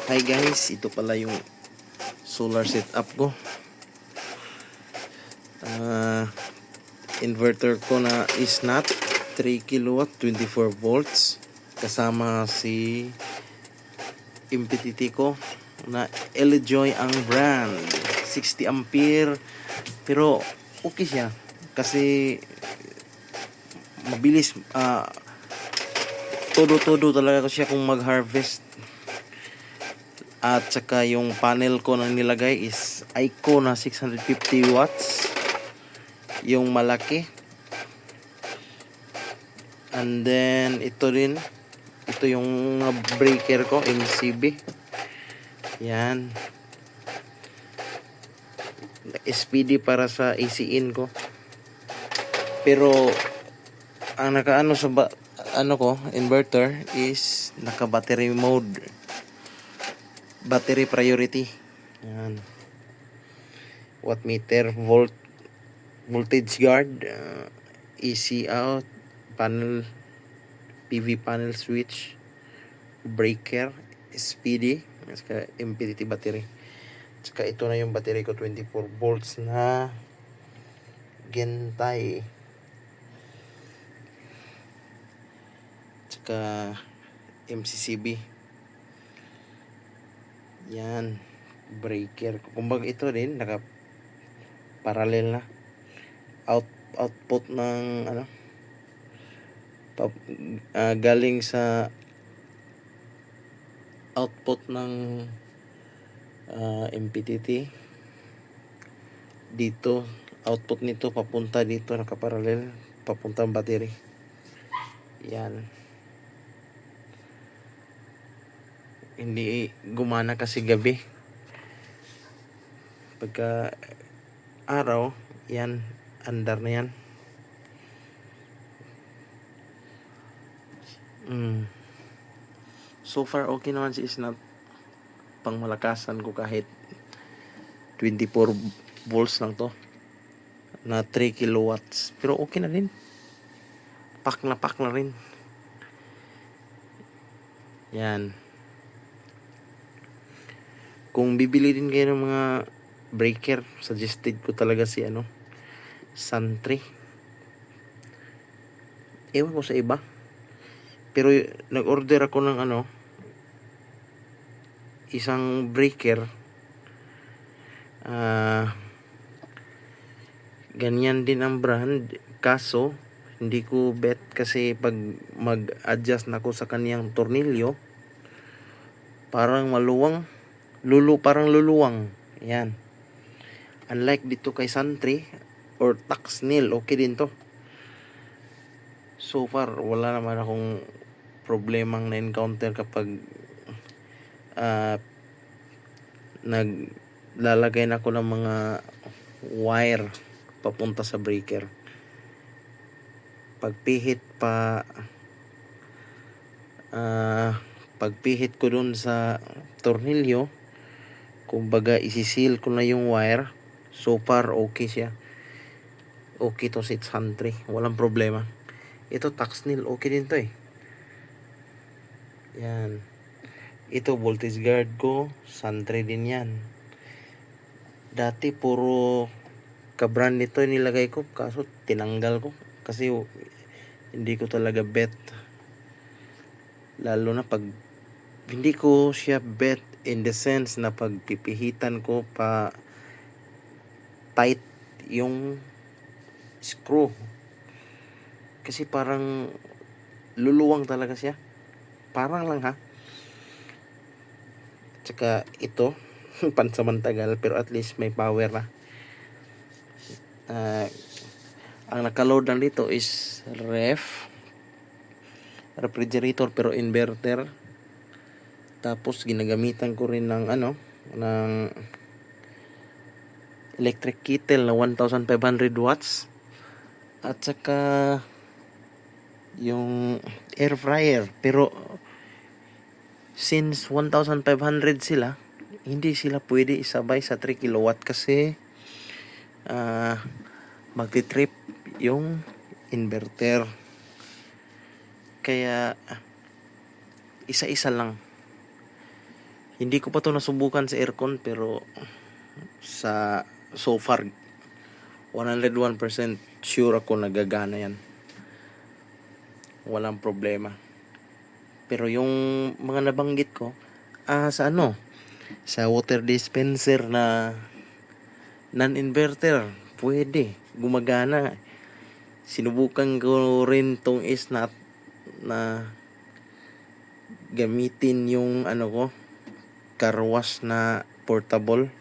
Hi guys, ito pala yung solar setup ko. Inverter ko na is not 3 kilowatt 24 volts kasama si MPPT ko na L-Joy ang brand, 60 ampere, pero okay siya kasi mabilis, todo talaga siya kung mag-harvest. At saka yung panel ko na nilagay is Aiko na 650 watts, yung malaki. And then ito yung breaker ko, MCB. Yan, SPD para sa AC-in ko. Pero ang nakaano sa inverter is naka battery mode, battery priority. Yan, watt meter, voltage guard, AC out, panel, PV panel switch, breaker, SPD, saka MPPT battery. Saka ito na yung battery ko, 24 volts na Gentai. Saka MCCB. Yan, breaker. Kumbaga ito din naka parallel na output ng galing sa output ng MPPT dito, output nito papunta dito, nakaparallel papunta ang battery. Yan, hindi gumana kasi gabi, pagka araw yan andar na yan. So far okay naman, is not pang malakasan ko kahit 24 volts lang to na 3 kilowatts, pero okay na rin, pack na rin. Yan, kung bibili din kayo ng mga breaker, suggested ko talaga si Santry. Ewan ko sa iba, pero nag-order ako ng isang breaker, ganyan din ang brand, kaso hindi ko bet kasi pag mag-adjust na ako sa kaniyang tornilyo, parang parang luluwang. Yan, unlike dito kay Santry or Taxnil, okay din to. So far wala naman akong problemang na-encounter kapag naglalagay na ako ng mga wire papunta sa breaker. Pagpihit ko dun sa tornilyo, kumbaga isisil ko na yung wire. So far okay siya, okay to 600, walang problema. Ito Taxnil, okay din to Yan, ito voltage guard ko, Santry din yan. Dati puro ka-brand nito nilagay ko, kaso tinanggal ko kasi hindi ko talaga bet, lalo na pag hindi ko siya bet in the sense na pagpipihitan ko pa tight yung screw, kasi parang luluwang talaga siya, parang lang Tsaka ito pansamantagal, pero at least may power na. Ang nakaload lang dito is refrigerator, pero inverter. Tapos ginagamitan ko rin ng ng electric kettle na 1500 watts, at saka yung air fryer. Pero since 1500 sila, hindi sila pwede isabay sa 3 kilowatt kasi magti-trip yung inverter. Kaya isa-isa lang. Hindi ko pa to nasubukan sa aircon, pero sa so far 101% sure ako nagagana yan. Walang problema. Pero yung mga nabanggit ko, sa ano, sa water dispenser na non-inverter, pwede, gumagana. Sinubukan ko rin tong isnat na gamitin yung ano ko, car wash na portable.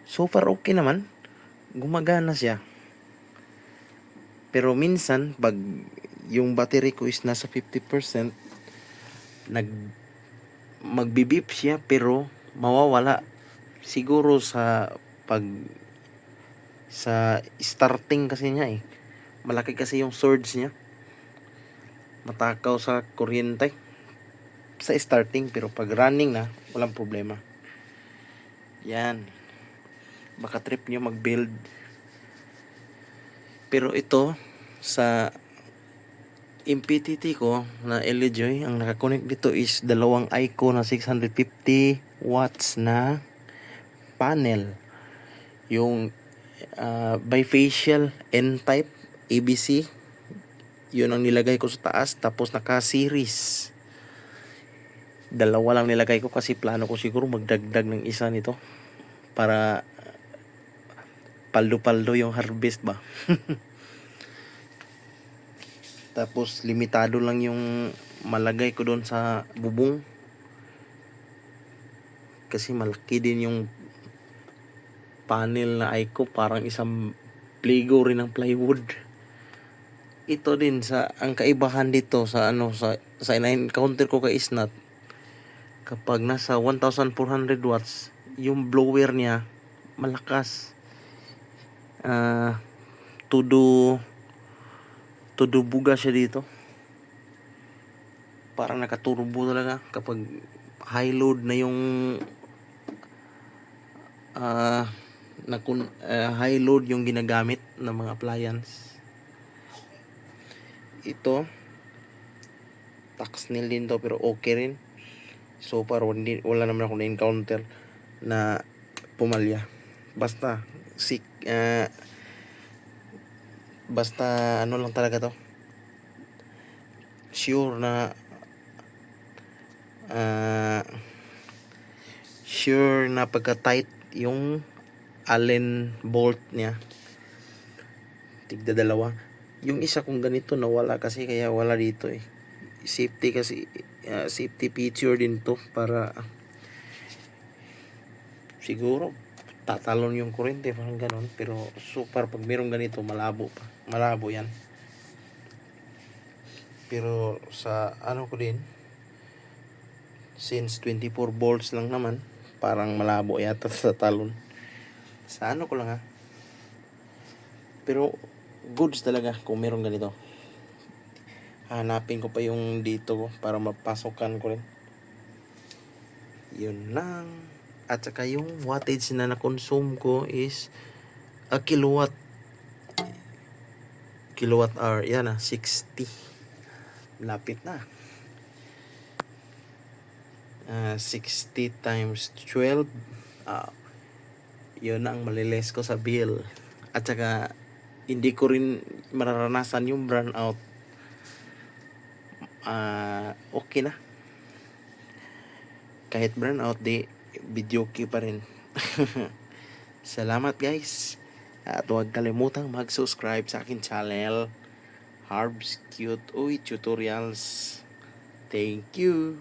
So far okay naman, gumagana siya. Pero minsan pag yung battery ko is nasa 50%, magbibip siya pero mawawala. Siguro sa starting kasi niya eh. Malaki kasi yung surge niya. Matakaw sa kuryente sa starting, pero pag running na, walang problema. Yan. Baka trip nyo mag-build. Pero ito, sa MPTT ko na LG, ang nakakonect dito is dalawang ICO na 650 watts na panel. Yung bifacial N-type ABC, yun ang nilagay ko sa taas. Tapos naka-series, dalawa lang nilagay ko kasi plano ko siguro magdagdag ng isa nito para paldo-paldo yung harvest ba. Tapos limitado lang yung malagay ko doon sa bubong kasi malaki din yung panel na ICO, parang isang pligo rin ng plywood. Ito din ang kaibahan dito sa na-encounter ko kay Isnat, kapag nasa 1400 watts yung blower niya malakas. Todo buga siya dito, parang nakaturbo talaga kapag high load na yung high load yung ginagamit ng mga appliance. Ito tax nil din to, pero okay rin. So far wala naman ako na-encounter na pumalya. Basta ano lang talaga to, sure na pagka tight yung Allen bolt niya, tigda dalawa. Yung isa kong ganito nawala kasi, kaya wala dito eh. Safety kasi, safety feature din to, para siguro tatalon yung kurente, parang ganon. Pero super, pag mayroong ganito, malabo yan. Pero sa ano ko din, since 24 volts lang naman, parang malabo yata sa talon. Sa ano ko lang ha. Pero goods talaga kung meron ganito. Hanapin ko pa yung dito ko para mapasokan ko rin. Yun lang. At saka yung wattage na na-consume ko is a kilowatt hour. Yan 60. Lapit na. 60 times 12. Yun ang maliles ko sa bill. At saka hindi ko rin mararanasan yung brownout. Okay na. Kahit brownout, video key pa rin. Salamat guys. At huwag kalimutang mag-subscribe sa akin channel, Harbs Cute Uy Tutorials. Thank you.